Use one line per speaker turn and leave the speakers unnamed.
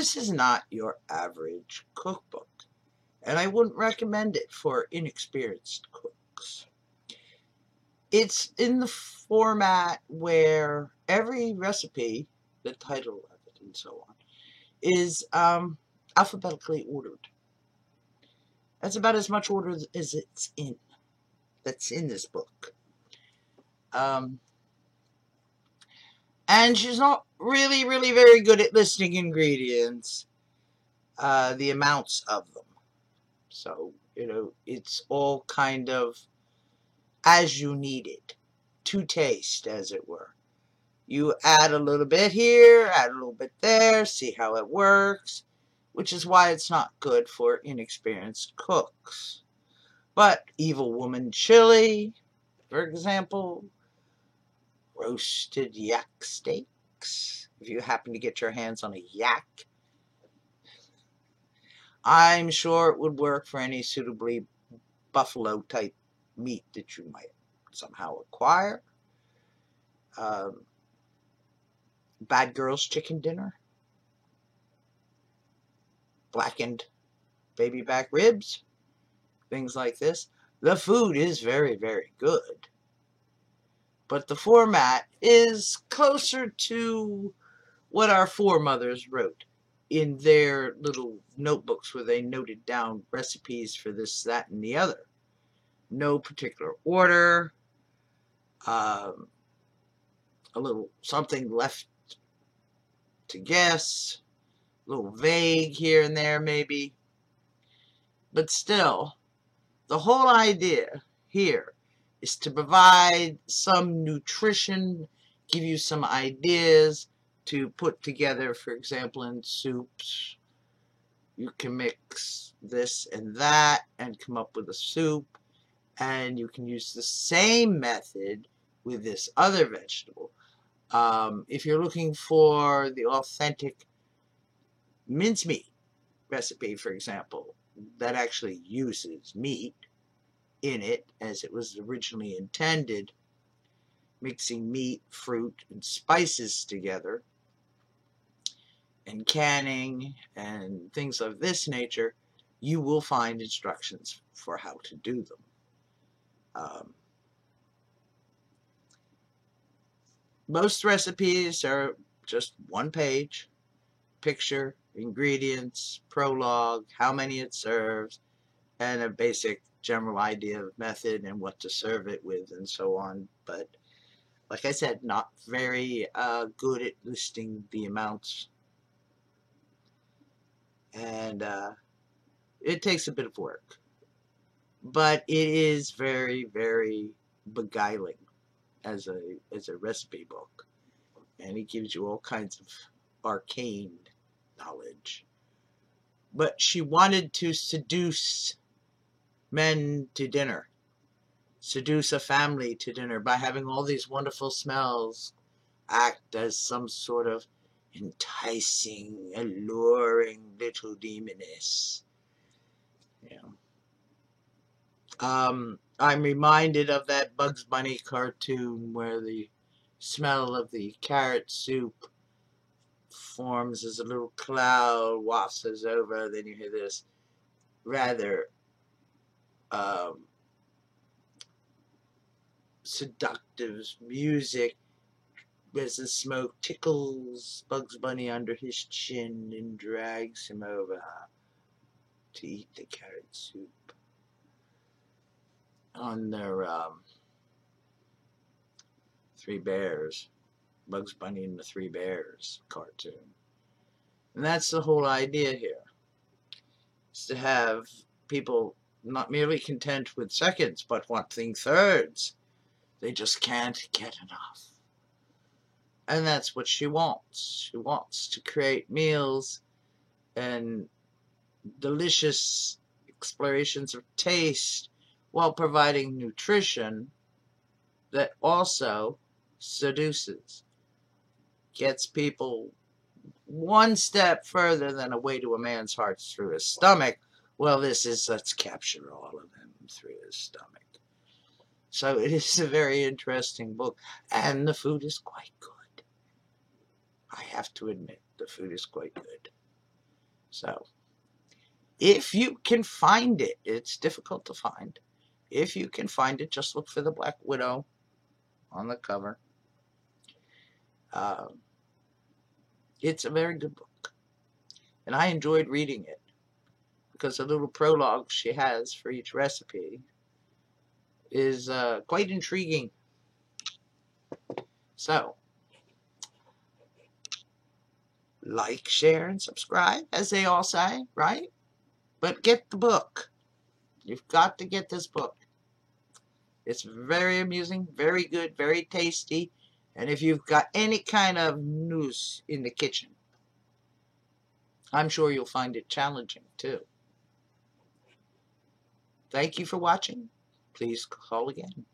This is not your average cookbook, and I wouldn't recommend it for inexperienced cooks. It's in the format where every recipe, the title of it, and so on, is alphabetically ordered. That's about as much order as that's in this book. And she's not really, really very good at listing ingredients, the amounts of them. So, it's all kind of as you need it, to taste, as it were. You add a little bit here, add a little bit there, see how it works, which is why it's not good for inexperienced cooks. But Evil Woman chili, for example, roasted yak steaks, if you happen to get your hands on a yak, I'm sure it would work for any suitably buffalo type meat that you might somehow acquire. Bad Girls Chicken Dinner, blackened baby back ribs, things like this. The food is very, very good, but the format is closer to what our foremothers wrote in their little notebooks where they noted down recipes for this, that, and the other. No particular order, a little something left to guess, a little vague here and there maybe. But still, the whole idea here is to provide some nutrition, give you some ideas to put together, for example, in soups. You can mix this and that and come up with a soup, and you can use the same method with this other vegetable. If you're looking for the authentic mincemeat recipe, for example, that actually uses meat in it as it was originally intended, mixing meat, fruit, and spices together, and canning, and things of this nature, you will find instructions for how to do them. Most recipes are just one page, picture, ingredients, prologue, how many it serves, and a basic general idea of method and what to serve it with and so on. But like I said, not very good at listing the amounts. And it takes a bit of work. But it is very, very beguiling as a recipe book. And it gives you all kinds of arcane knowledge. But she wanted to seduce men to dinner, seduce a family to dinner by having all these wonderful smells act as some sort of enticing, alluring little demoness. I'm reminded of that Bugs Bunny cartoon where the smell of the carrot soup forms as a little cloud wafts us over. Then you hear this rather seductive music as the smoke tickles Bugs Bunny under his chin and drags him over to eat the carrot soup. On their Three Bears, Bugs Bunny and the Three Bears cartoon. And that's the whole idea here. Is to have people not merely content with seconds, but wanting thirds. They just can't get enough. And that's what she wants. She wants to create meals and delicious explorations of taste while providing nutrition that also seduces, gets people one step further than a way to a man's heart through his stomach. Well, this is, let's capture all of them through his stomach. So it is a very interesting book, and the food is quite good. I have to admit, the food is quite good. So, if you can find it, it's difficult to find. If you can find it, just look for the Black Widow on the cover. It's a very good book, and I enjoyed reading it because the little prologue she has for each recipe is quite intriguing. So, like, share, and subscribe, as they all say, right? But get the book. You've got to get this book. It's very amusing, very good, very tasty. And if you've got any kind of news in the kitchen, I'm sure you'll find it challenging too. Thank you for watching. Please call again.